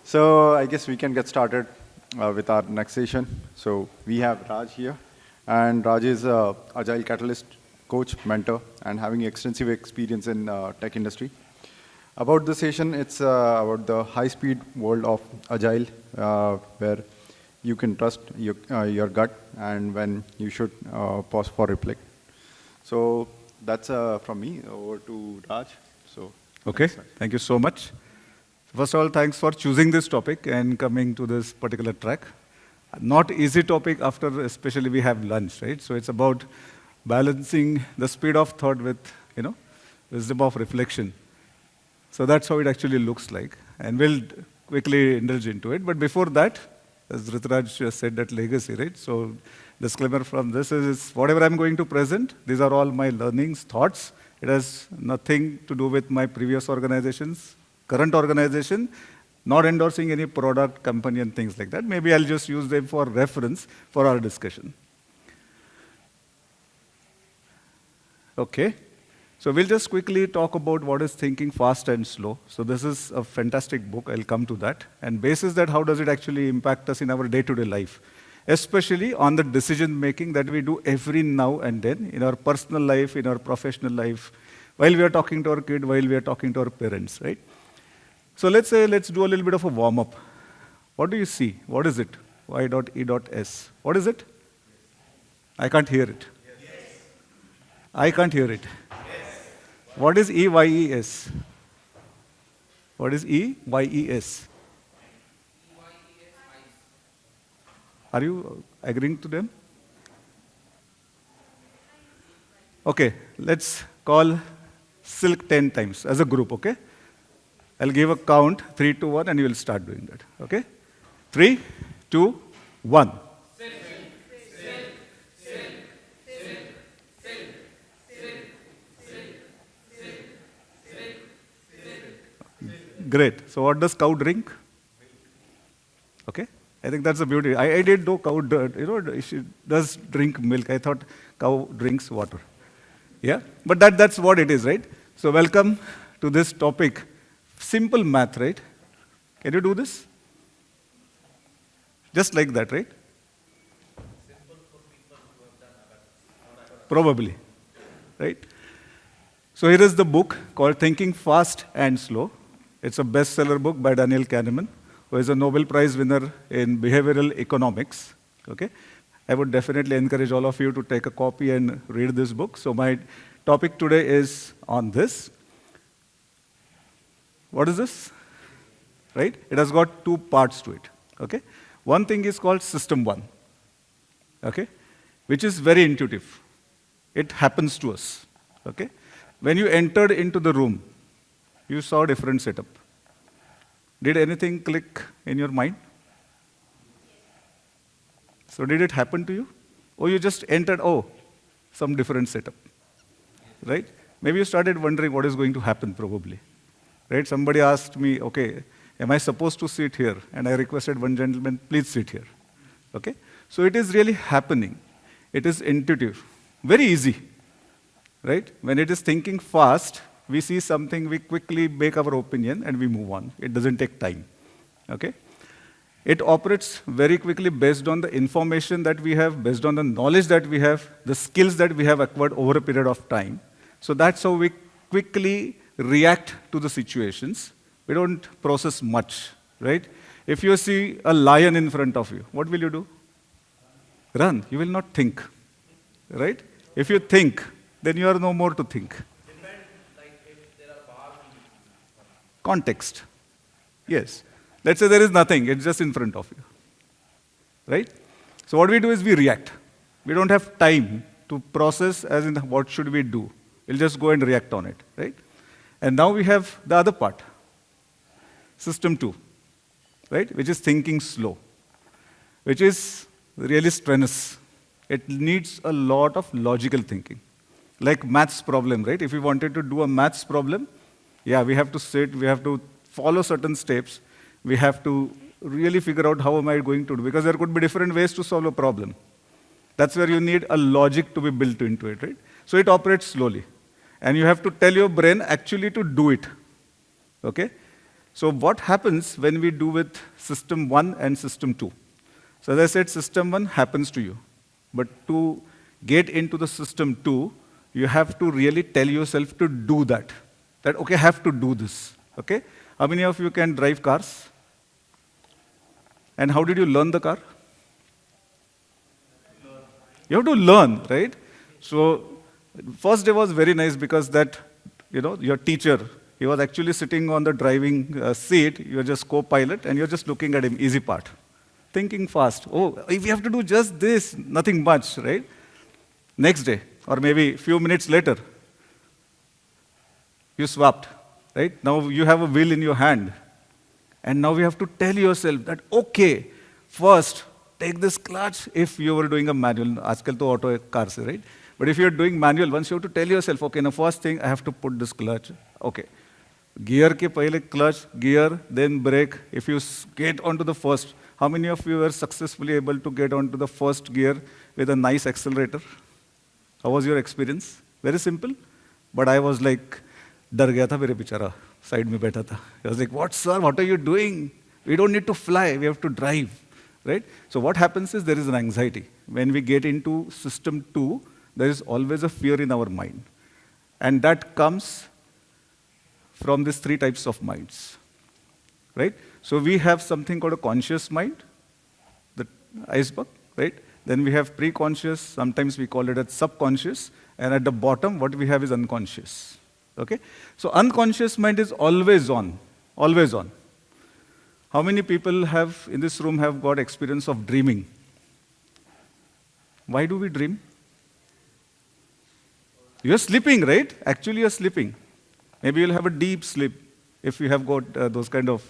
So I guess we can get started with our next session. So we have Raj here, and Raj is a Agile Catalyst coach, mentor, and having extensive experience in tech industry. About the session, it's about the high-speed world of Agile, where you can trust your gut and when you should pause for reflect. So that's from me. Over to Raj. So Okay, thank you so much. First of all, thanks for choosing this topic and coming to this particular track. Not easy topic after, especially we have lunch, right? So it's about balancing the speed of thought with, wisdom of reflection. So that's how it actually looks like. And we'll quickly indulge into it. But before that, as Rituraj said, that legacy, right? So disclaimer from this is whatever I'm going to present, these are all my learnings, thoughts. It has nothing to do with my previous organizations, current organization, not endorsing any product, company, and things like that. Maybe I'll just use them for reference for our discussion. Okay. So we'll just quickly talk about what is thinking fast and slow. So this is a fantastic book. I'll come to that. And basis that, how does it actually impact us in our day-to-day life? Especially on the decision-making that we do every now and then in our personal life, in our professional life, while we are talking to our kid, while we are talking to our parents, right? So let's do a little bit of a warm-up. What do you see? What is it? Y.E.S. What is it? I can't hear it. I can't hear it. What is EYES? What is EYES? Are you agreeing to them? Okay, let's call Silk 10 times as a group, okay? I'll give a count, 3, 2, 1, and you will start doing that, okay? 3, 2, 1. Great. So what does cow drink? Okay. I think that's the beauty. I did know cow, she does drink milk. I thought cow drinks water. Yeah. But that's what it is, right? So welcome to this topic. Simple math, right? Can you do this? Just like that, right? Probably. Right? So here is the book called Thinking Fast and Slow. It's a bestseller book by Daniel Kahneman, who is a Nobel Prize winner in behavioral economics. Okay? I would definitely encourage all of you to take a copy and read this book. So my topic today is on this. What is this? Right? It has got 2 parts to it. Okay? One thing is called System 1. Okay? Which is very intuitive. It happens to us. Okay? When you entered into the room, you saw a different setup. Did anything click in your mind? So did it happen to you? Or you just entered, some different setup, right? Maybe you started wondering what is going to happen probably, right? Somebody asked me, okay, am I supposed to sit here? And I requested one gentleman, please sit here, okay? So it is really happening. It is intuitive, very easy, right? When it is thinking fast, we see something, we quickly make our opinion, and we move on. It doesn't take time, okay? It operates very quickly based on the information that we have, based on the knowledge that we have, the skills that we have acquired over a period of time. So that's how we quickly react to the situations. We don't process much, right? If you see a lion in front of you, what will you do? Run. You will not think, right? If you think, then you are no more to think. Context. Yes. Let's say there is nothing, it's just in front of you. Right? So what we do is we react. We don't have time to process as in what should we do. We'll just go and react on it. Right? And now we have the other part. System 2. Right? Which is thinking slow. Which is really strenuous. It needs a lot of logical thinking. Like maths problem, right? If we wanted to do a maths problem, yeah, we have to sit, we have to follow certain steps, we have to really figure out how am I going to do, because there could be different ways to solve a problem. That's where you need a logic to be built into it, right? So it operates slowly. And you have to tell your brain actually to do it, okay? So what happens when we do with system 1 and system 2? So as I said, system 1 happens to you. But to get into the system 2, you have to really tell yourself to do that. That, okay, I have to do this. Okay? How many of you can drive cars? And how did you learn the car? You have to learn, right? So first day was very nice because that, your teacher, he was actually sitting on the driving seat. You're just co-pilot, and you're just looking at him, easy part. Thinking fast. Oh, if we have to do just this, nothing much, right? Next day, or maybe a few minutes later, you swapped, right? Now you have a wheel in your hand. And now you have to tell yourself that, okay, first, take this clutch if you were doing a manual. Aajkal to auto cars, right? But if you're doing manual, once you have to tell yourself, okay, now first thing, I have to put this clutch. Okay. Gear ke pehle clutch, gear, then brake. If you get onto the first, how many of you were successfully able to get onto the first gear with a nice accelerator? How was your experience? Very simple. But I was like, डर गया था मेरे बेचारा side में बैठा था. I was like, what sir, what are you doing? We don't need to fly, we have to drive, right? So what happens is there is an anxiety. When we get into system 2, there is always a fear in our mind. And that comes from these 3 types of minds, right? So we have something called a conscious mind, the iceberg, right? Then we have pre-conscious, sometimes we call it as subconscious, and at the bottom, what we have is unconscious. Okay? So unconscious mind is always on, always on. How many people have in this room have got experience of dreaming? Why do we dream? You're sleeping, right? Actually, you're sleeping. Maybe you'll have a deep sleep if you have got those kind of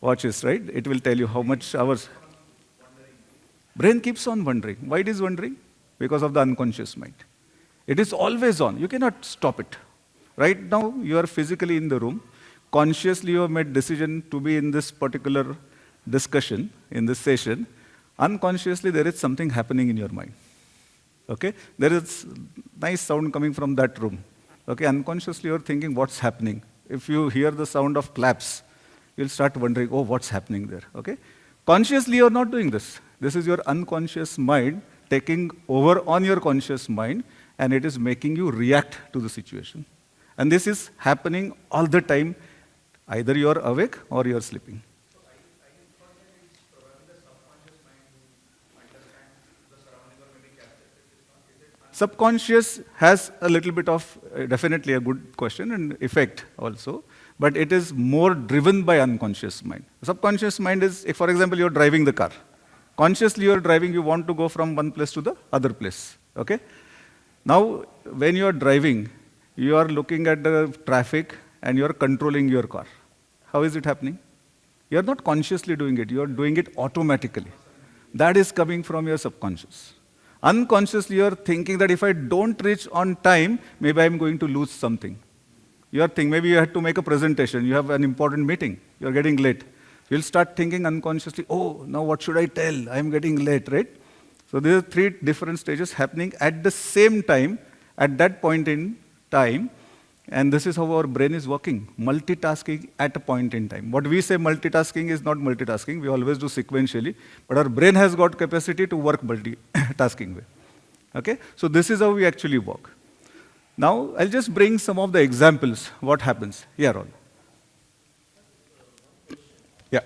watches, right? It will tell you how much hours. Brain keeps on wondering. Why it is wondering? Because of the unconscious mind. It is always on. You cannot stop it. Right now, you are physically in the room. Consciously, you have made decision to be in this particular discussion, in this session. Unconsciously, there is something happening in your mind. Okay? There is nice sound coming from that room. Okay? Unconsciously, you are thinking, what's happening? If you hear the sound of claps, you'll start wondering, oh, what's happening there? Okay? Consciously, you're not doing this. This is your unconscious mind taking over on your conscious mind, and it is making you react to the situation. And this is happening all the time. Either you're awake or you're sleeping. So I thought that it's probably the subconscious mind who understands the surrounding or maybe captures it. Is it Subconscious has a little bit of, definitely a good question and effect also, but it is more driven by unconscious mind. Subconscious mind is, if for example you're driving the car. Consciously you're driving, you want to go from one place to the other place. Okay? Now, when you're driving, you are looking at the traffic and you are controlling your car. How is it happening? You are not consciously doing it, you are doing it automatically. That is coming from your subconscious. Unconsciously, you are thinking that if I don't reach on time, maybe I'm going to lose something. You are thinking, maybe you had to make a presentation, you have an important meeting, you are getting late. You'll start thinking unconsciously, oh, now what should I tell? I'm getting late, right? So there are 3 different stages happening at the same time, at that point in time, and this is how our brain is working, multitasking at a point in time. What we say multitasking is not multitasking, we always do sequentially, but our brain has got capacity to work multitasking way. Okay? So this is how we actually work. Now, I'll just bring some of the examples, what happens. Yeah, Ron. Yeah.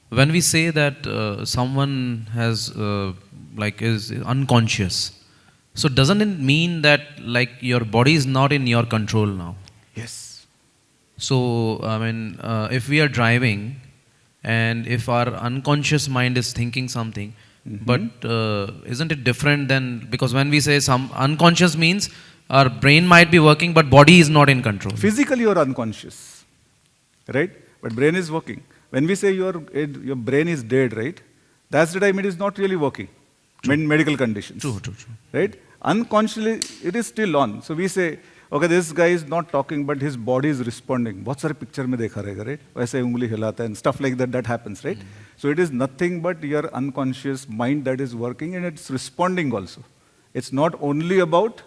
When we say that someone has is unconscious, so doesn't it mean that like your body is not in your control now? Yes. So I mean, if we are driving, and if our unconscious mind is thinking something, but isn't it different than, because when we say some unconscious means our brain might be working, but body is not in control. Physically, you are unconscious, right? But brain is working. When we say your brain is dead, right? That's the time it is not really working. Medical conditions. True. Right? Unconsciously, it is still on. So we say, okay, this guy is not talking, but his body is responding. बहुत सारे picture में देखा रहेगा, right? वैसे उंगली हिलाता है and stuff like that. That happens, right? So it is nothing but your unconscious mind that is working, and it's responding also. It's not only about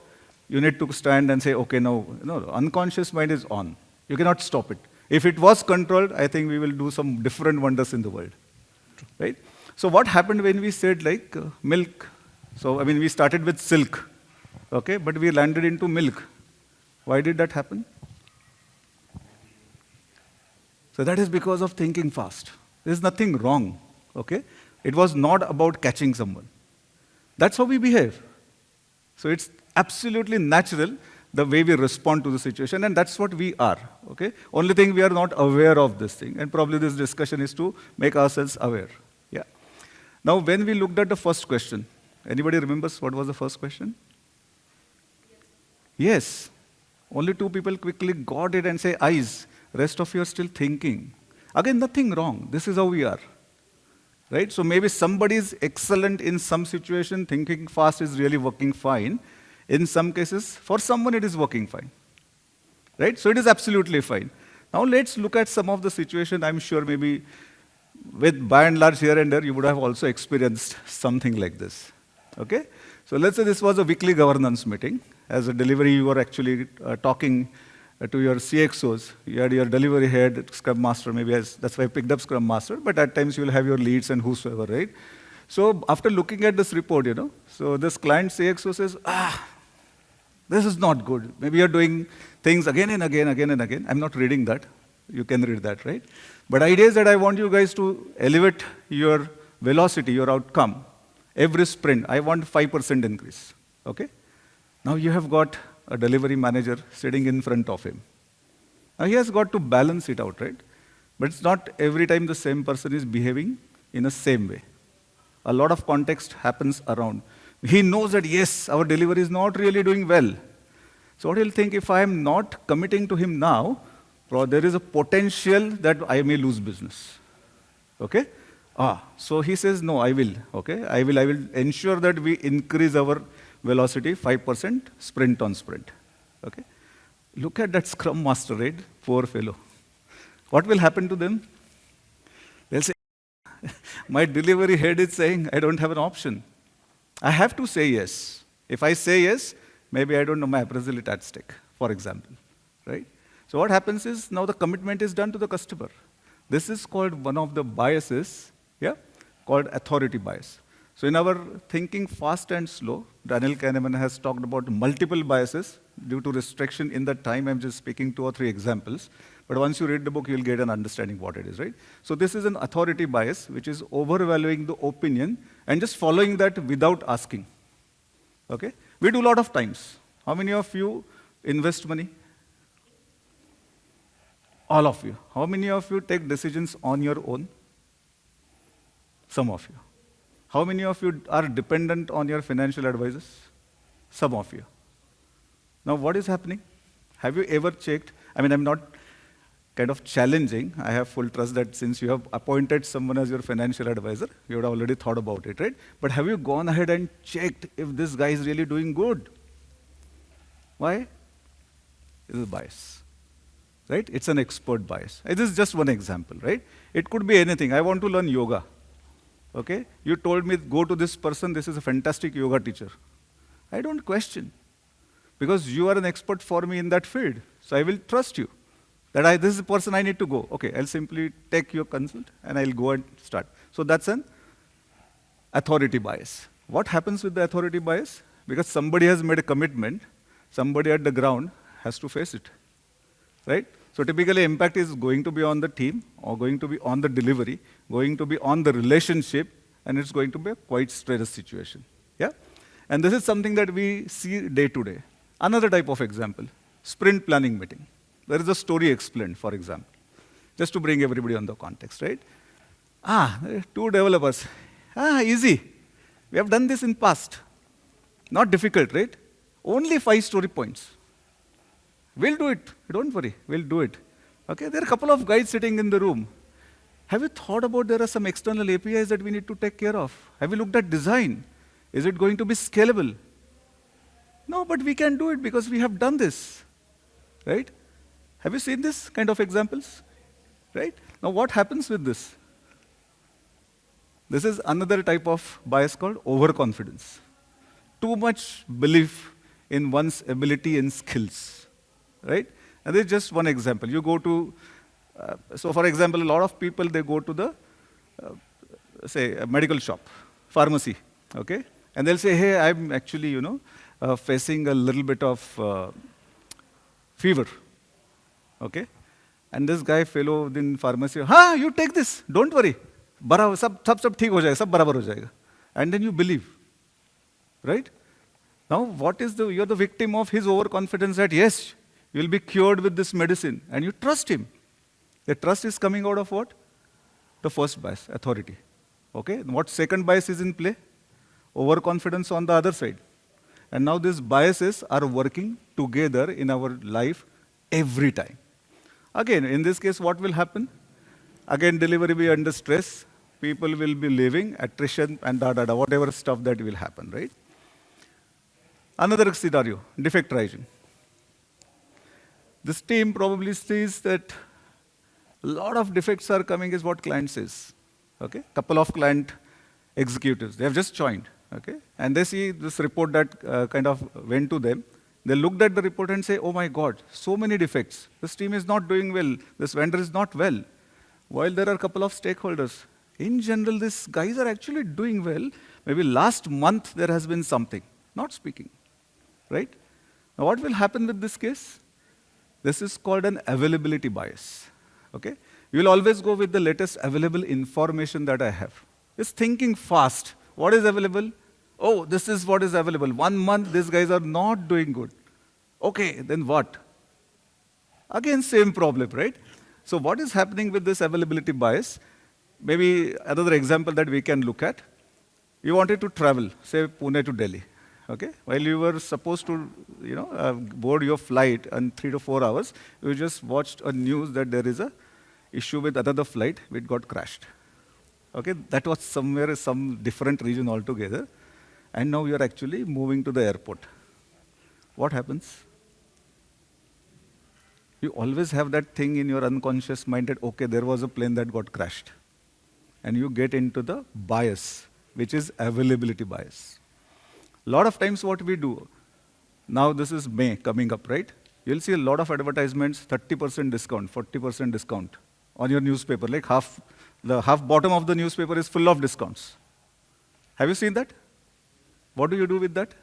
you need to stand and say, okay, no, unconscious mind is on. You cannot stop it. If it was controlled, I think we will do some different wonders in the world, right? So what happened when we said like milk? So, I mean, we started with silk, okay, but we landed into milk. Why did that happen? So that is because of thinking fast. There is nothing wrong, okay? It was not about catching someone. That's how we behave. So it's absolutely natural the way we respond to the situation, and that's what we are, okay? Only thing, we are not aware of this thing, and probably this discussion is to make ourselves aware, yeah? Now, when we looked at the first question, anybody remembers what was the first question? Yes. Only 2 people quickly got it and say eyes. Rest of you are still thinking. Again, nothing wrong. This is how we are, right? So maybe somebody is excellent in some situation, thinking fast is really working fine. In some cases, for someone it is working fine, right? So it is absolutely fine. Now let's look at some of the situation. I'm sure maybe with by and large here and there, you would have also experienced something like this, okay? So let's say this was a weekly governance meeting. As a delivery, you were actually talking to your CXOs. You had your delivery head, Scrum Master, maybe that's why I picked up Scrum Master, but at times you will have your leads and whosoever, right? So after looking at this report, so this client CXO says, this is not good. Maybe you're doing things again and again, again and again. I'm not reading that. You can read that, right? But idea is that I want you guys to elevate your velocity, your outcome. Every sprint, I want 5% increase, okay? Now you have got a delivery manager sitting in front of him. Now he has got to balance it out, right? But it's not every time the same person is behaving in the same way. A lot of context happens around. He knows that, yes, our delivery is not really doing well. So what he'll think, if I am not committing to him now, there is a potential that I may lose business, okay? So he says, no, I will, okay? I will ensure that we increase our velocity 5% sprint on sprint, okay? Look at that Scrum Master, right? Poor fellow. What will happen to them? They'll say, my delivery head is saying I don't have an option. I have to say yes. If I say yes, maybe I don't know, my appraisal is at stake, for example, right? So what happens is, now the commitment is done to the customer. This is called one of the biases, yeah, called authority bias. So in our thinking fast and slow, Daniel Kahneman has talked about multiple biases. Due to restriction in that time, I'm just speaking 2 or 3 examples. But once you read the book, you'll get an understanding what it is, right? So this is an authority bias, which is overvaluing the opinion and just following that without asking, okay? We do a lot of times. How many of you invest money? All of you. How many of you take decisions on your own? Some of you. How many of you are dependent on your financial advisors? Some of you. Now, what is happening? Have you ever checked? I mean, I'm not kind of challenging. I have full trust that since you have appointed someone as your financial advisor, you would have already thought about it, right? But have you gone ahead and checked if this guy is really doing good? Why? It is bias, right? It's an expert bias. This is just one example, right? It could be anything. I want to learn yoga. Okay? You told me, go to this person, this is a fantastic yoga teacher. I don't question, because you are an expert for me in that field. So I will trust you, that this is the person I need to go. Okay, I'll simply take your consult, and I'll go and start. So that's an authority bias. What happens with the authority bias? Because somebody has made a commitment, somebody at the ground has to face it, right? So typically, impact is going to be on the team, or going to be on the delivery, going to be on the relationship, and it's going to be a quite strenuous situation. Yeah? And this is something that we see day to day. Another type of example, sprint planning meeting. There is a story explained, for example, just to bring everybody on the context, right? There are 2 developers. Easy. We have done this in past. Not difficult, right? Only 5 story points. We'll do it. Don't worry. We'll do it. Okay? There are a couple of guys sitting in the room. Have you thought about there are some external APIs that we need to take care of? Have you looked at design? Is it going to be scalable? No, but we can do it because we have done this. Right? Have you seen this kind of examples? Right? Now, what happens with this? This is another type of bias called overconfidence. Too much belief in one's ability and skills, right? And this is just one example. You go to, so for example, a lot of people, they go to the, say, a medical shop, pharmacy, okay? And they'll say, hey, I'm actually, facing a little bit of fever, okay? And this guy, fellow in pharmacy, you take this, don't worry. सब ठीक हो जाएगा, सब बराबर हो जाएगा. And then you believe, right? Now, you're the victim of his overconfidence that yes, you'll be cured with this medicine, and you trust him. The trust is coming out of what? The first bias, authority. Okay? What second bias is in play? Overconfidence on the other side. And now these biases are working together in our life every time. Again, in this case, what will happen? Again, delivery will be under stress. People will be leaving, attrition, and whatever stuff that will happen, right? Another scenario, defect rising. This team probably sees that a lot of defects are coming is what client says. Okay? Couple of client executives, they have just joined. Okay? And they see this report that kind of went to them. They looked at the report and say, oh my God, so many defects. This team is not doing well. This vendor is not well. While there are a couple of stakeholders. In general, these guys are actually doing well. Maybe last month there has been something. Not speaking. Right? Now what will happen with this case? This is called an availability bias. Okay? You will always go with the latest available information that I have. It's thinking fast. What is available? Oh, this is what is available. 1 month, these guys are not doing good. Okay, then what? Again, same problem, right? So what is happening with this availability bias? Maybe another example that we can look at. You wanted to travel, say Pune to Delhi. Okay? While you were supposed to, board your flight in 3 to 4 hours, you just watched a news that there is a issue with another flight which got crashed. Okay? That was somewhere, some different region altogether. And now you're actually moving to the airport. What happens? You always have that thing in your unconscious mind that, okay, there was a plane that got crashed. And you get into the bias, which is availability bias. A lot of times what we do, now this is May coming up, right? You'll see a lot of advertisements, 30% discount, 40% discount on your newspaper. Like the half bottom of the newspaper is full of discounts. Have you seen that? What do you do with that?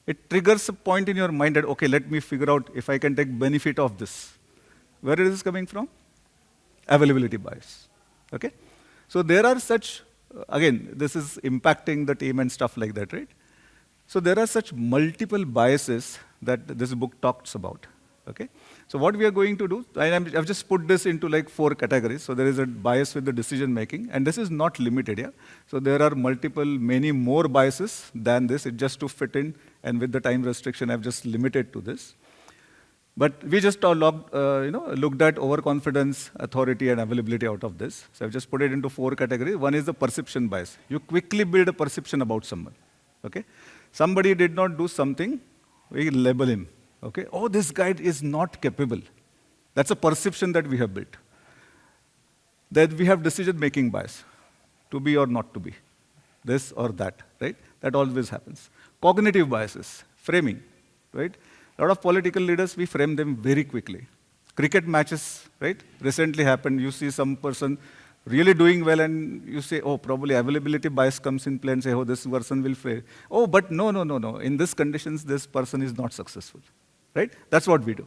It triggers a point in your mind that, okay, let me figure out if I can take benefit of this. Where is this coming from? Availability bias. Okay? So there are such, again, this is impacting the team and stuff like that, right? So there are such multiple biases that this book talks about. Okay? So what we are going to do, I've just put this into like 4 categories. So there is a bias with the decision making, and this is not limited here. So there are many more biases than this. It just to fit in, and with the time restriction, I've just limited to this. But we just looked at overconfidence, authority, and availability out of this. So I've just put it into 4 categories. One is the perception bias. You quickly build a perception about someone. Okay? Somebody did not do something, we label him. Okay? Oh, this guy is not capable. That's a perception that we have built. Then we have decision-making bias, to be or not to be, this or that, right? That always happens. Cognitive biases, framing, right? A lot of political leaders, we frame them very quickly. Cricket matches, right? Recently happened, you see some person really doing well and you say, oh, probably availability bias comes in play and say, oh, this person will fail. Oh, but no. In these conditions, this person is not successful, right? That's what we do.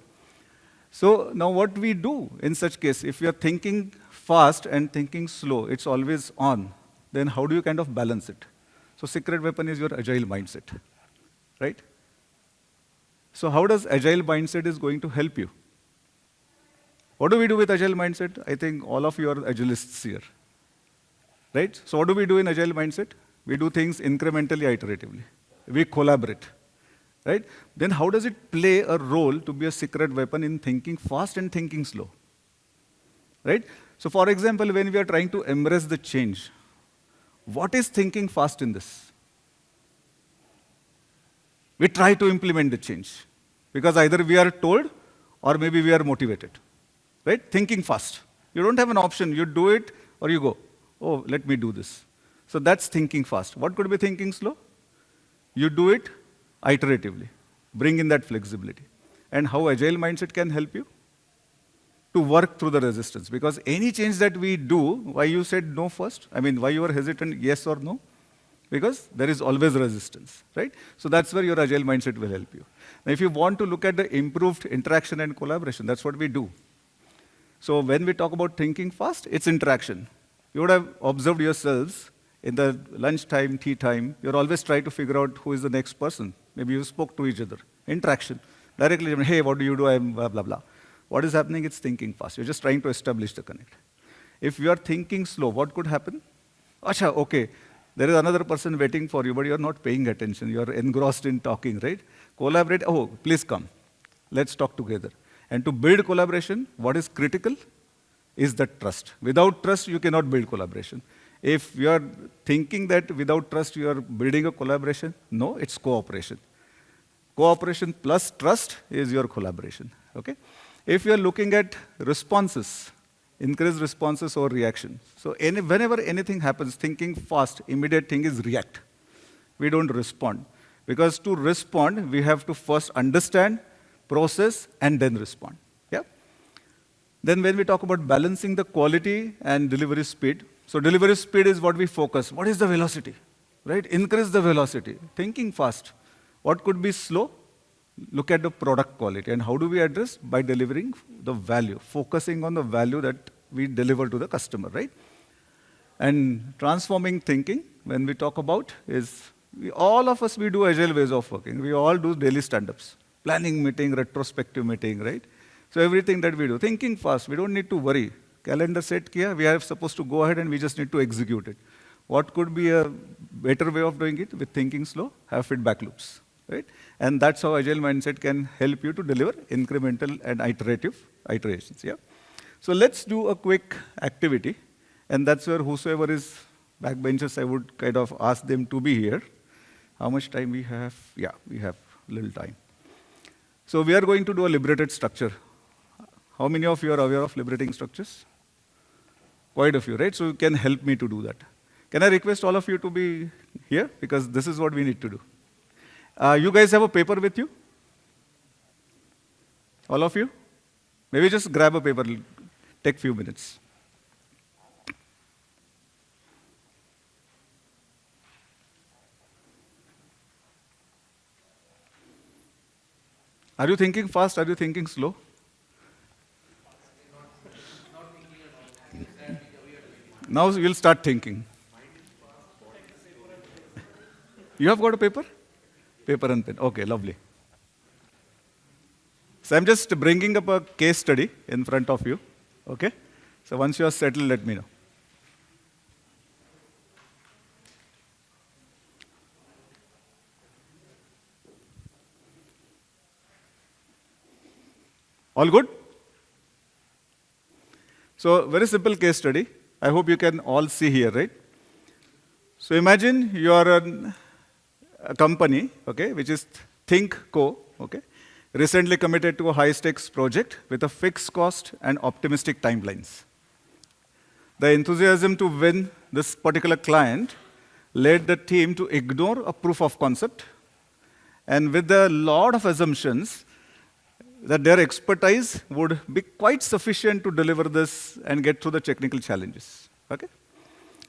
So now what we do in such case, if you're thinking fast and thinking slow, it's always on, then how do you kind of balance it? So secret weapon is your agile mindset, right? So how does agile mindset is going to help you? What do we do with agile mindset? I think all of you are agilists here, right? So what do we do in agile mindset? We do things incrementally, iteratively. We collaborate, right? Then how does it play a role to be a secret weapon in thinking fast and thinking slow, right? So for example, when we are trying to embrace the change, what is thinking fast in this? We try to implement the change because either we are told or maybe we are motivated. Right? Thinking fast. You don't have an option. You do it or you go, oh, let me do this. So that's thinking fast. What could be thinking slow? You do it iteratively. bring in that flexibility. And how agile mindset can help you? To work through the resistance. Because any change that we do, why you said no first? I mean, why you were hesitant, yes or no? Because there is always resistance, right? So that's where your agile mindset will help you. Now, if you want to look at the improved interaction and collaboration, that's what we do. So when we talk about thinking fast, it's interaction. You would have observed yourselves in the lunchtime, tea time, you're always trying to figure out who is the next person. Maybe you spoke to each other. Interaction. Directly, hey, what do you do? I'm blah, blah, blah. What is happening? It's thinking fast. You're just trying to establish the connect. If you are thinking slow, what could happen? Acha, okay, there is another person waiting for you, but you're not paying attention. You're engrossed in talking, right? Collaborate, oh, please come. Let's talk together. And to build collaboration, what is critical is the trust. Without trust, you cannot build collaboration. If you are thinking that without trust you are building a collaboration, no, it's cooperation. Cooperation plus trust is your collaboration, okay? If you are looking at responses, increased responses or reaction. So whenever anything happens, thinking fast, immediate thing is react. We don't respond. Because to respond, we have to first understand, process, and then respond. Yeah? Then when we talk about balancing the quality and delivery speed, so delivery speed is what we focus. What is the velocity? Right? Increase the velocity. Thinking fast. What could be slow? Look at the product quality. And how do we address? By delivering the value, focusing on the value that we deliver to the customer, right? And transforming thinking, when we talk about, is all of us, we do agile ways of working. We all do daily stand-ups, planning meeting, retrospective meeting, right? So everything that we do, thinking fast, we don't need to worry. Calendar set kiya, we are supposed to go ahead and we just need to execute it. What could be a better way of doing it? With thinking slow, have feedback loops, right? And that's how agile mindset can help you to deliver incremental and iterations, yeah? So let's do a quick activity, and that's where whosoever is backbenchers, I would kind of ask them to be here. How much time we have? Yeah, we have a little time. So we are going to do a liberated structure. How many of you are aware of liberating structures? Quite a few, right? So you can help me to do that. Can I request all of you to be here? Because this is what we need to do. You guys have a paper with you? All of you? Maybe just grab a paper, take a few minutes. Are you thinking fast? Are you thinking slow? Now we'll start thinking. You have got a paper? Paper and pen. Okay, lovely. So I'm just bringing up a case study in front of you. Okay? So once you are settled, let me know. All good? So very simple case study. I hope you can all see here, right? So imagine you are a company, okay, which is ThinkCo, okay, recently committed to a high-stakes project with a fixed cost and optimistic timelines. The enthusiasm to win this particular client led the team to ignore a proof of concept, and with a lot of assumptions that their expertise would be quite sufficient to deliver this and get through the technical challenges. Okay?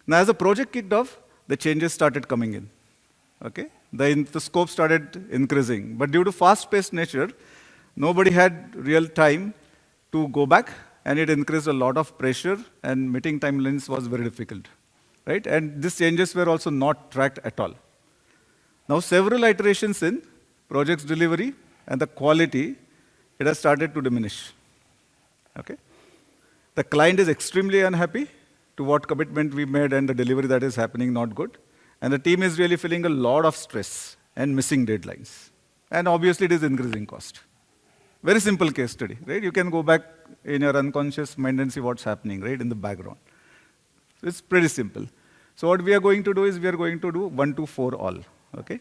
Now, as the project kicked off, the changes started coming in. Okay? The scope started increasing. But due to fast-paced nature, nobody had real time to go back, and it increased a lot of pressure, and meeting timelines was very difficult. Right? And these changes were also not tracked at all. Now, several iterations in project's delivery and the quality, it has started to diminish. Okay? The client is extremely unhappy to what commitment we made, and the delivery that is happening not good. And the team is really feeling a lot of stress and missing deadlines. And obviously it is increasing cost. Very simple case study, right? You can go back in your unconscious mind and see what's happening, right, in the background. It's pretty simple. So what we are going to do is we are going to do 1 to 4 all, okay?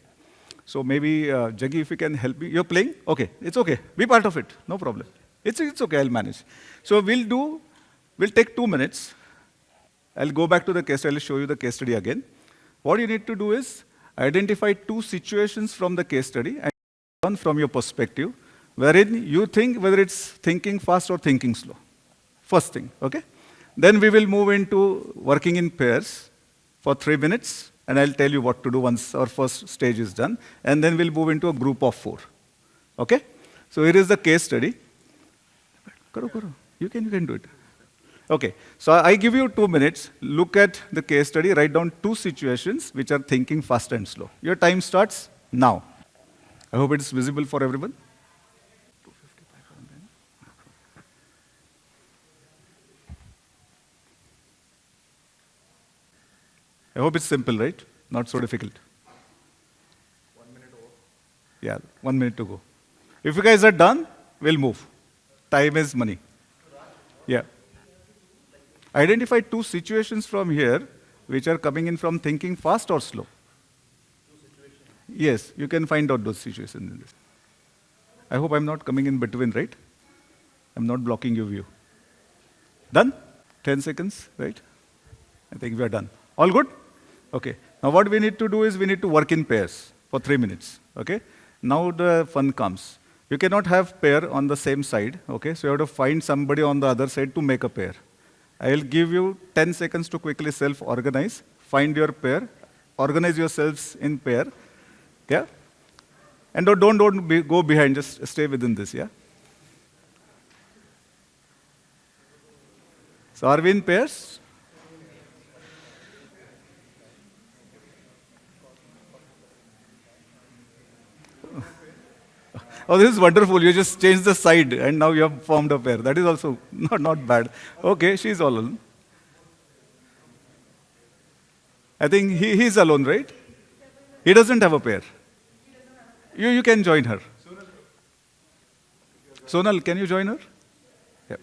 So maybe, Jaggi, if you can help me. You're playing? Okay, it's okay. Be part of it, no problem. It's okay, I'll manage. So we'll take 2 minutes. I'll go back to the case study, I'll show you the case study again. What you need to do is identify 2 situations from the case study on from your perspective, wherein you think whether it's thinking fast or thinking slow. First thing, okay? Then we will move into working in pairs for 3 minutes, and I'll tell you what to do once our first stage is done, and then we'll move into a group of 4. Okay? So here is the case study. Karo. You can do it. Okay, so I give you 2 minutes. Look at the case study, write down 2 situations which are thinking fast and slow. Your time starts now. I hope it's visible for everyone. I hope it's simple, right? Not so difficult. 1 minute over. Yeah, 1 minute to go. If you guys are done, we'll move. Time is money. Yeah. Identify 2 situations from here which are coming in from thinking fast or slow. 2 situations. Yes, you can find out those situations in this. I hope I'm not coming in between, right? I'm not blocking your view. Done? 10 seconds, right? I think we are done. All good? Okay. Now what we need to do is we need to work in pairs for 3 minutes. Okay? Now the fun comes. You cannot have pair on the same side. Okay? So you have to find somebody on the other side to make a pair. I will give you 10 seconds to quickly self-organize. Find your pair. Organize yourselves in pair. Yeah? And don't go behind. Just stay within this. Yeah? So are we in pairs? Oh, this is wonderful. You just changed the side and now you have formed a pair. That is also not bad. Okay, she's all alone. I think he's alone, right? He doesn't have a pair. You can join her. Sonal, can you join her? Yeah.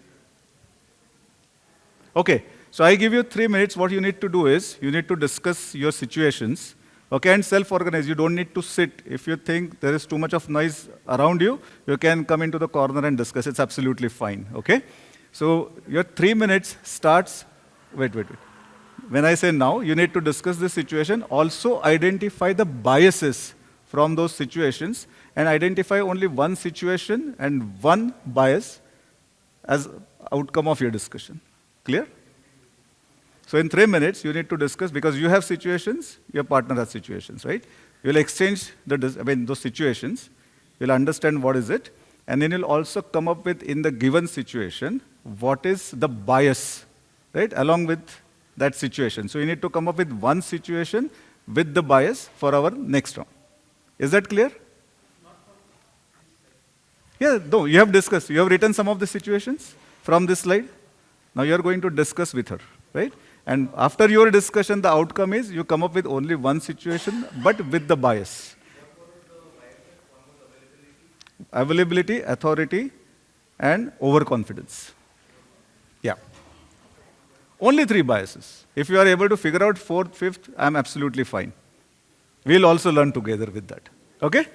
Okay, so I give you 3 minutes. What you need to do is you need to discuss your situations. Okay, and self-organize. You don't need to sit. If you think there is too much of noise around you, you can come into the corner and discuss. It's absolutely fine. Okay? So your 3 minutes starts. Wait. When I say now, you need to discuss the situation. Also identify the biases from those situations and identify only one situation and one bias as outcome of your discussion. Clear? So in 3 minutes, you need to discuss, because you have situations, your partner has situations, right? You'll exchange those situations, you'll understand what is it, and then you'll also come up with, in the given situation, what is the bias, right, along with that situation. So you need to come up with one situation with the bias for our next round. Is that clear? Yeah, no, you have discussed. You have written some of the situations from this slide. Now you're going to discuss with her, right? And after your discussion, the outcome is you come up with only one situation, but with the bias. Availability, authority, and overconfidence. Yeah. Only 3 biases. If you are able to figure out 4th, 5th, I'm absolutely fine. We'll also learn together with that. Okay?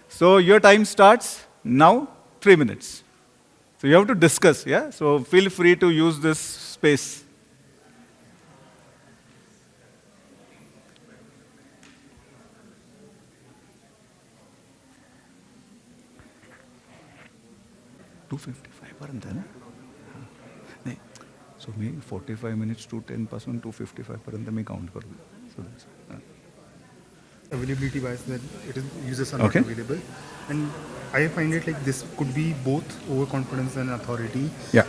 So your time starts now, 3 minutes. So you have to discuss, yeah? So feel free to use this space. नहीं सो मी 45 minutes to 10% 255 पर्यंत मी count करू. So that's availability bias, that it is users are not available, and I find it like this could be both overconfidence and authority. Yeah,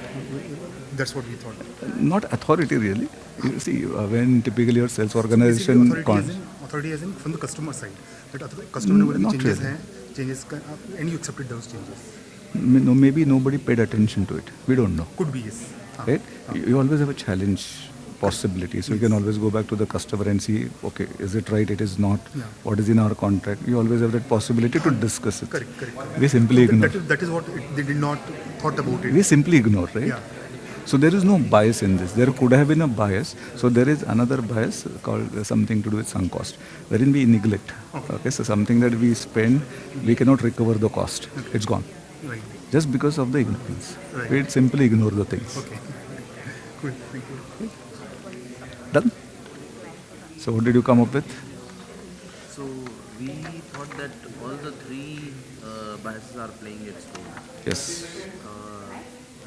that's what we thought. not authority really. You see, when typically your sales organization Authority as in from the customer side, that customer will not changes really. changes and you accepted those changes. No, maybe nobody paid attention to it. We don't know. Could be, yes. Right? You always have a challenge possibility. So you can always go back to the customer and see, okay, is it right, it is not, what is in our contract. You always have that possibility to discuss it. Correct. We simply ignore. That is what they did not thought about it. We simply ignore, right? Yeah. So there is no bias in this. There could have been a bias. So there is another bias called something to do with sunk cost, wherein we neglect. Okay, so something that we spend, we cannot recover the cost. Okay. It's gone. Right. Just because of the ignorance. Right. We simply ignore the things. Okay. Cool. Thank you. Done? So what did you come up with? So we thought that all the three biases are playing its role. Yes.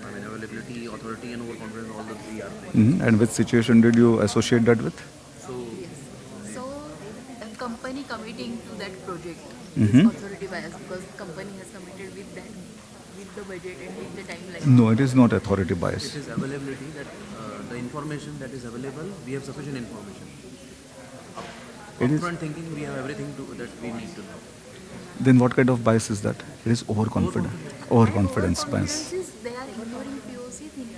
I mean, availability, authority, and overconfidence, all the three are playing. And which situation did you associate that with? So, So the company committing to that project Mhm. is authority bias because company has committed with that, with the budget and with the timeline. No, it is not authority it bias. is availability that the information that is available, we have sufficient information. It is. Upfront thinking, we have everything that we need to know. Then what kind of bias is that? It is overconfidence. Overconfidence bias. Overconfidence is they are ignoring POC thinking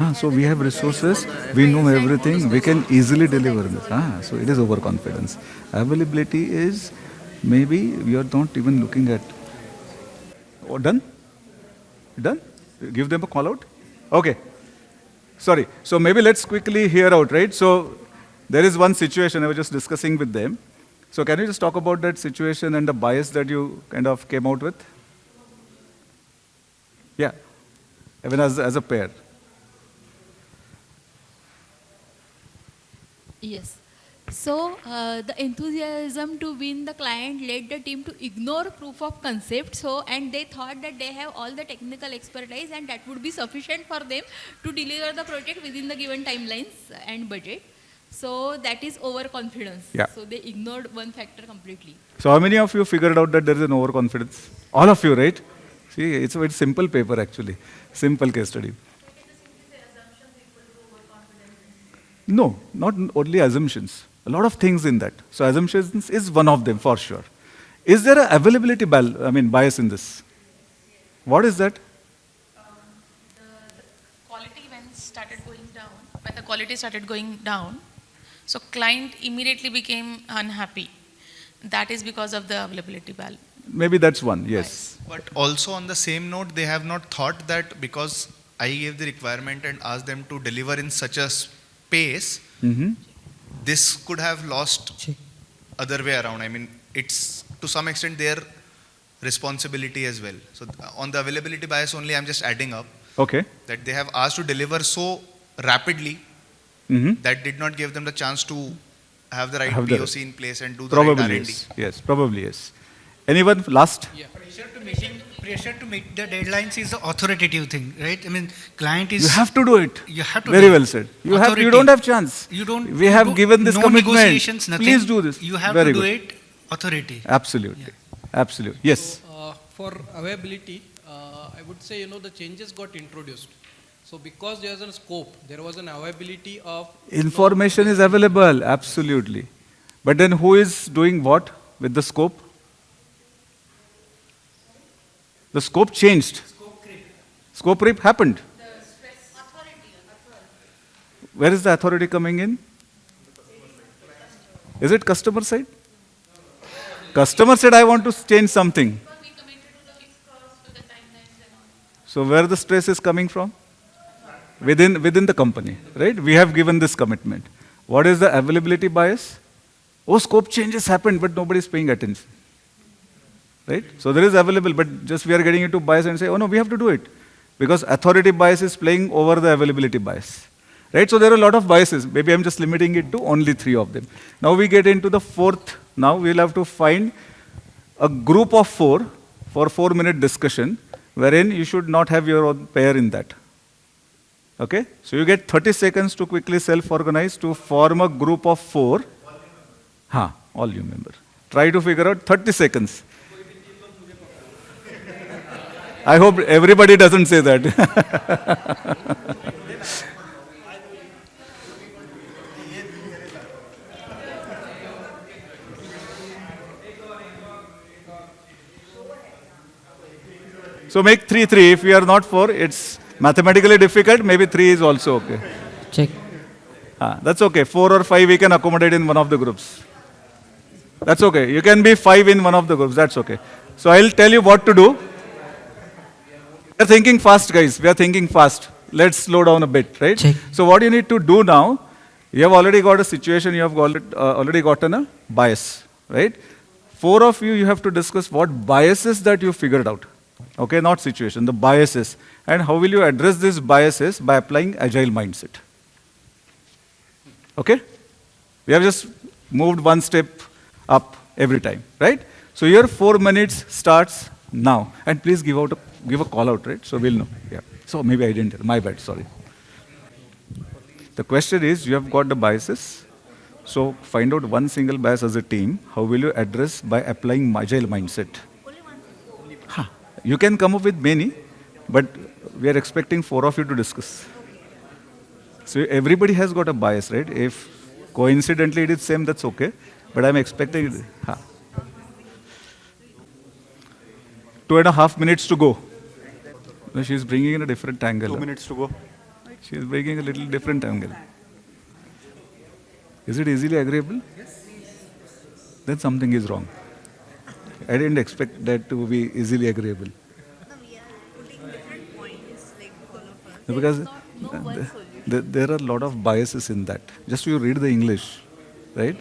that So we have resources, we know everything, we can easily deliver this. So it is overconfidence. Availability is maybe we are not even looking at. Oh, done? Done? Give them a call out? Okay. Sorry. So maybe let's quickly hear out, right? So there is one situation I was just discussing with them. So can you just talk about that situation and the bias that you kind of came out with? Yeah. Even as a pair. Yes. So the enthusiasm to win the client led the team to ignore proof of concept. So and they thought that they have all the technical expertise and that would be sufficient for them to deliver the project within the given timelines and budget. So that is overconfidence. Yeah. So they ignored one factor completely. So how many of you figured out that there is an overconfidence? All of you, right? See, it's a very simple paper actually. Simple case study. No, not only assumptions. A lot of things in that. So assumptions is one of them for sure. Is there an availability bias in this? What is that? When the quality started going down, so client immediately became unhappy. That is because of the availability bias. Maybe that's one, yes. But also on the same note, they have not thought that because I gave the requirement and asked them to deliver in such a pace, this could have lost other way around. I mean, it's to some extent their responsibility as well. So on the availability bias only, I'm just adding up Okay. that they have asked to deliver so rapidly that did not give them the chance to have the right Have the- POC in place and do the right Probably R&D. yes. Yes, probably yes. Anyone last? Yeah. Pressure to meet the deadlines is the authoritative thing, right? I mean, client is. You have to do it. You have to Very do well it. said. You have. You Authority. don't have chance. You don't. We have given this no commitment. negotiations, nothing. Please do this. You have Very to do good. it. Authority. Absolutely. Absolutely. Yes. For availability, I would say, the changes got introduced. So because there was a scope, there was an availability of... Information is available. Absolutely. But then who is doing what with the scope? The scope changed. Scope creep happened. Where is the authority coming in? Is it customer side? Customer said, I want to change something. So where the stress is coming from? Within the company, right? We have given this commitment. What is the availability bias? Oh, scope changes happened, but nobody is paying attention. Right? So there is available, but just we are getting into bias and say, oh no, we have to do it. Because authority bias is playing over the availability bias. Right? So there are a lot of biases. Maybe I'm just limiting it to only 3 of them. Now we get into the 4th. Now we'll have to find a group of 4 for 4-minute discussion, wherein you should not have your own pair in that. Okay? So you get 30 seconds to quickly self-organize to form a group of 4. All you remember. Try to figure out 30 seconds. I hope everybody doesn't say that. So make 3. If we are not 4, it's mathematically difficult. Maybe 3 is also okay. Check. That's okay. 4 or 5 we can accommodate in one of the groups. That's okay. You can be 5 in one of the groups. That's okay. So I'll tell you what to do. We are thinking fast, guys. We are thinking fast. Let's slow down a bit, right? Check. So what you need to do now, you have already got a situation, you have already gotten a bias, right? 4 of you have to discuss what biases that you figured out. Okay, not situation, the biases. And how will you address these biases? By applying agile mindset. Okay? We have just moved one step up every time, right? So your 4 minutes starts now. And please give a call out, right? So we'll know. Yeah. So maybe I didn't. My bad, sorry. The question is, you have got the biases. So find out one single bias as a team. How will you address by applying Agile mindset? Huh. You can come up with many, but we are expecting 4 of you to discuss. So everybody has got a bias, right? If coincidentally it is same, that's okay. But I'm expecting. Huh. 2.5 minutes to go. No, she's bringing in a different angle. 2 minutes to go. She's bringing a little different angle. Is it easily agreeable? Then something is wrong. I didn't expect that to be easily agreeable. No, we are putting different points, like all of us. Because No one solution. there are a lot of biases in that. Just you read the English, right?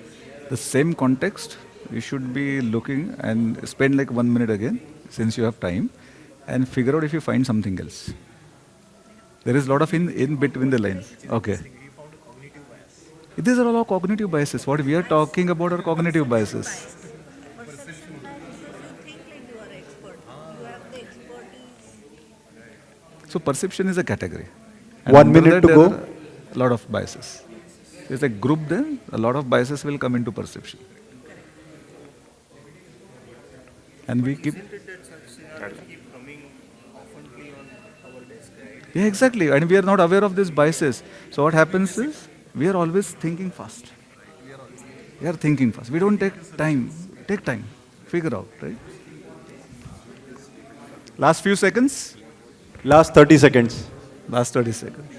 The same context, you should be looking and spend like 1 minute again, since you have time, and figure out if you find something else. There is a lot of in between the lines. Okay. These are all cognitive biases. What we are talking about are cognitive biases. But sometimes you think like you are expert. You have the expertise. So perception is a category. 1 under minute that to there go. are a lot of biases. There's a group there, a lot of biases will come into perception. And we keep. Yeah, exactly. And we are not aware of these biases. So what happens is, we are always thinking fast. We are thinking fast. We don't take time. Take time. Figure out, right? Last few seconds. Last 30 seconds. Last 30 seconds.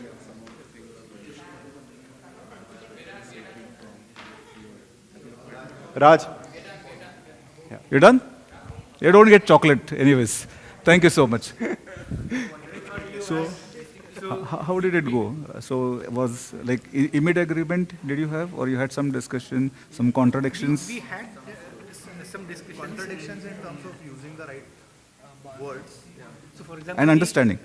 Raj. You done? You don't get chocolate anyways. Thank you so much. So, how did it go? So, was like immediate agreement did you have, or you had some discussion, some contradictions? We had some discussions. Contradictions in terms of using the right words. So for example, And understanding.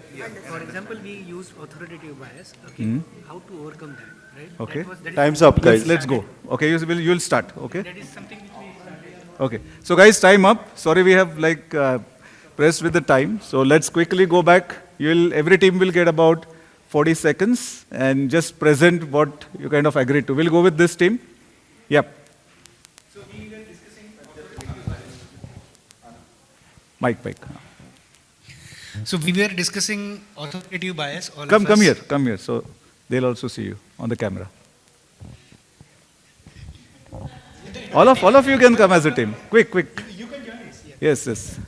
For example, we used authoritative bias. Okay, how to overcome that, right? Okay. That is Time's up, guys. Let's go. Okay, you'll start. Okay. That is something which we started. Okay. So, guys, time up. Sorry, we have pressed with the time. So let's quickly go back. Every team will get about 40 seconds and just present what you kind of agreed to. We'll go with this team. Yep. So we were discussing. Mike. So we were discussing authoritative bias. Come here. So they'll also see you on the camera. All of you can come as a team. Quick. You can join us. Yeah. Yes.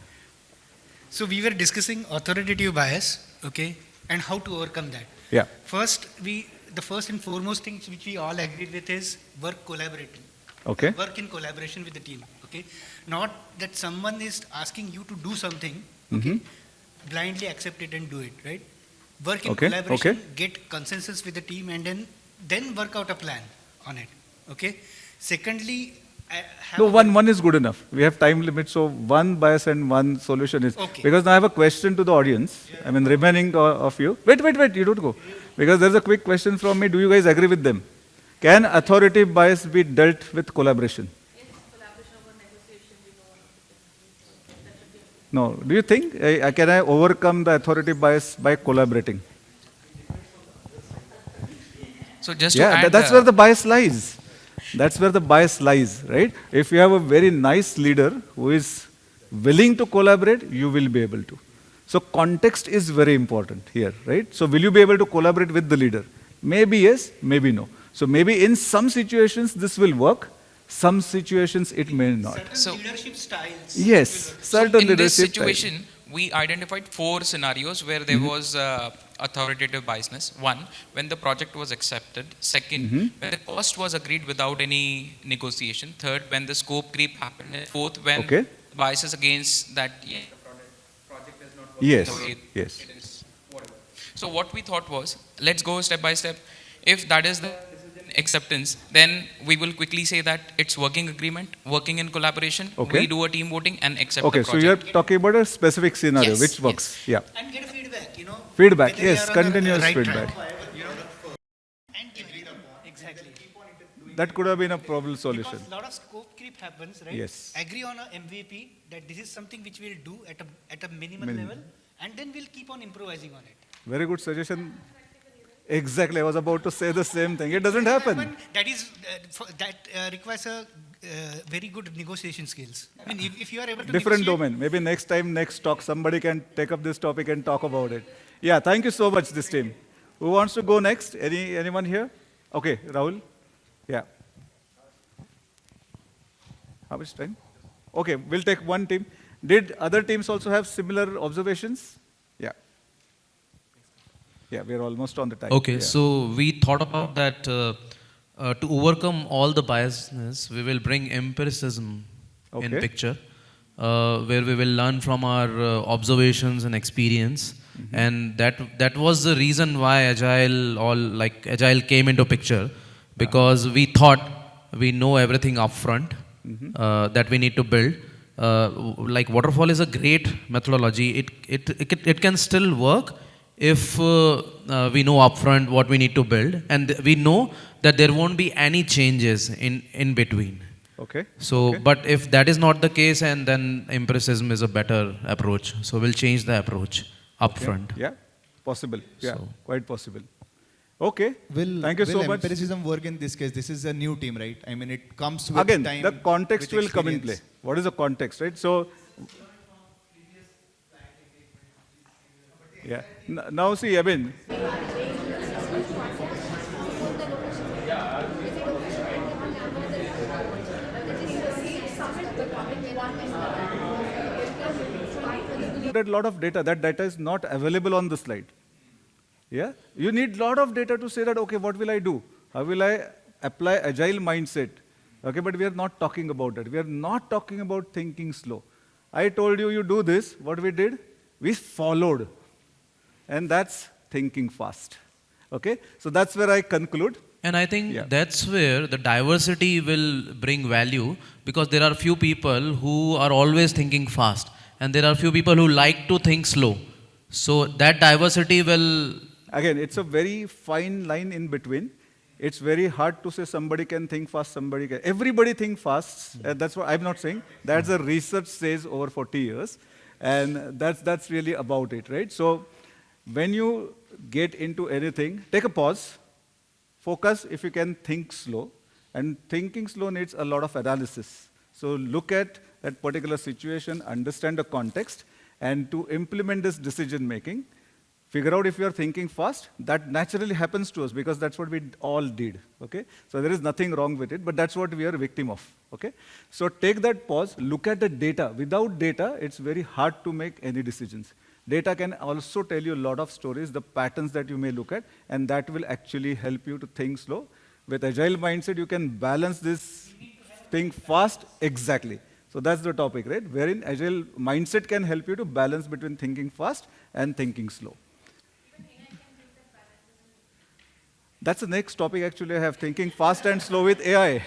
So we were discussing authoritative bias, okay, and how to overcome that. Yeah. The first and foremost thing which we all agreed with is work collaborating. Okay. Work in collaboration with the team, okay? Not that someone is asking you to do something, okay, blindly accept it and do it, right? Work in collaboration, get consensus with the team, and then work out a plan on it, okay? Secondly, one is good enough. We have time limit, so one bias and one solution is. Okay. Because now I have a question to the audience. I mean, remaining of you. Wait, you don't go. Because there's a quick question from me. Do you guys agree with them? Can authoritative bias be dealt with collaboration? Yes, collaboration over negotiation. No. Do you think, can I overcome the authoritative bias by collaborating? So just to add, that's where the bias lies. That's where the bias lies, right? If you have a very nice leader who is willing to collaborate, you will be able to. So context is very important here, right? So will you be able to collaborate with the leader? Maybe yes, maybe no. So maybe in some situations this will work, some situations it may not. certain leadership styles. Yes, certain so in leadership this style. situation, we identified 4 scenarios where there was authoritative biasness. 1, when the project was accepted. 2nd, when the cost was agreed without any negotiation. 3rd, when the scope creep happened. And 4th, when biases against that the project is not working the way it is. Whatever. So what we thought was, let's go step by step. If that is the acceptance, then we will quickly say that it's working agreement, working in collaboration. We do a team voting and accept the project. So you're talking about a specific scenario which works. Yeah. And get a feedback, Feedback, yes, continuous feedback. And give it. Exactly. that could have been a problem solution. Because a lot of scope creep happens, right? Yes. Agree on a MVP that this is something which we'll do at a minimal level, and then we'll keep on improvising on it. Very good suggestion. Exactly, I was about to say the same thing. It doesn't happen. That requires a very good negotiation skills. I mean, if you are able to Different negotiate, domain. Maybe next time, next talk, somebody can take up this topic and talk about it. Yeah, thank you so much, this team. Who wants to go next? Anyone here? Okay, Rahul. Yeah. How much time? Okay, we'll take one team. Did other teams also have similar observations? Yeah. Yeah, we're almost on the time. Okay, Yeah. so we thought about that to overcome all the biasness, we will bring empiricism in picture, where we will learn from our observations and experience. And that was the reason why Agile came into picture, because we thought we know everything upfront that we need to build. Like waterfall is a great methodology. It can still work if we know upfront what we need to build, and we know that there won't be any changes in between. Okay. So, but if that is not the case, and then empiricism is a better approach. So we'll change the approach upfront. Yeah, possible. Yeah, quite possible. Okay. Thank you so much. Will empiricism work in this case? This is a new team, right? I mean, it comes with Again, time. the context with will come in play. experience. What is the context, right? So, yeah. Now see, I mean, a lot of data. That data is not available on the slide. Yeah, you need lot of data to say that, okay, what will I do? How will I apply agile mindset? Okay, but we are not talking about that. We are not talking about thinking slow. I told you, you do this. What we did? We followed. And that's thinking fast. Okay, so that's where I conclude. And I think that's where the diversity will bring value, because there are few people who are always thinking fast, and there are few people who like to think slow. So that diversity will... Again, it's a very fine line in between. It's very hard to say somebody can think fast, somebody can. Everybody think fast. That's what I'm not saying. That's the research says over 40 years. And that's really about it, right? So when you get into anything, take a pause. Focus if you can think slow. And thinking slow needs a lot of analysis. So look at that particular situation, understand the context, and to implement this decision making, figure out if you are thinking fast. That naturally happens to us because that's what we all did. Okay? So there is nothing wrong with it, but that's what we are a victim of. Okay? So take that pause, look at the data. Without data, it's very hard to make any decisions. Data can also tell you a lot of stories, the patterns that you may look at, and that will actually help you to think slow. With agile mindset, you can balance this think fast exactly. So that's the topic, right? Wherein agile mindset can help you to balance between thinking fast and thinking slow. That's the next topic actually I have, thinking fast and slow with AI.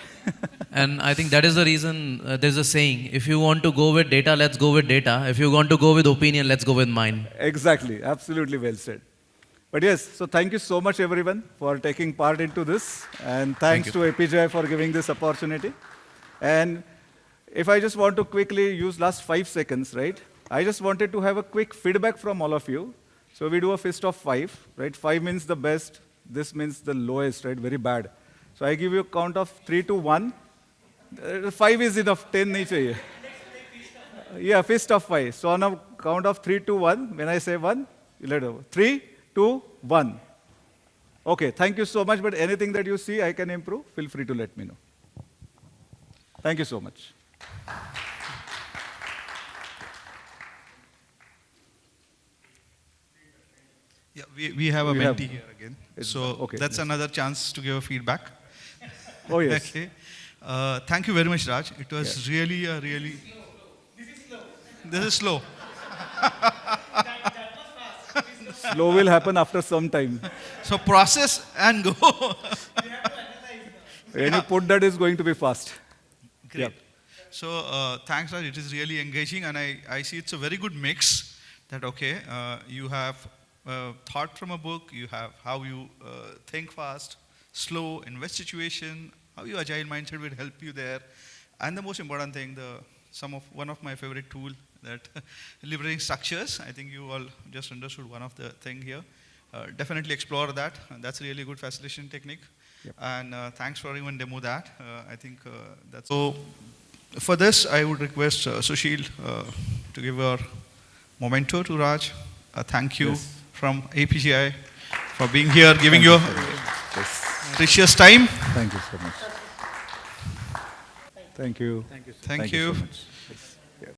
And I think that is the reason there's a saying, if you want to go with data, let's go with data. If you want to go with opinion, let's go with mine. Exactly, absolutely well said. But yes, so thank you so much everyone for taking part into this. And thanks to APJ for giving this opportunity. And if I just want to quickly use last 5 seconds, right? I just wanted to have a quick feedback from all of you. So we do a fist of 5, right? 5 means the best. This means the lowest, right? Very bad. So I give you a count of 3 to 1. 5 is enough, 10 nahi chahiye. Yeah, fist of 5. So on a count of 3 to 1, when I say 1, you let over. 3, 2, 1. Okay, thank you so much. But anything that you see I can improve, feel free to let me know. Thank you so much. Yeah, we have a mentee here again. So that's yes. another chance to give a feedback. Oh, yes. Okay. Thank you very much, Raj. It was really a really... This is slow. Slow will happen after some time. So process and go. When you put that, it's going to be fast. Great. Yeah. So thanks, Raj. It is really engaging, and I see it's a very good mix. That you have thought from a book, you have how you think fast, slow, invest situation, how your agile mindset will help you there. And the most important thing, one of my favorite tool, that liberating structures. I think you all just understood one of the thing here. Definitely explore that. That's a really good facilitation technique. Yep. And thanks for even demo that. I think that's so. For this, I would request Sushil to give a memento to Raj. Thank you from APGI for being here, giving your precious time. Thank you so much. Thank you. Thank you. So much. Yes.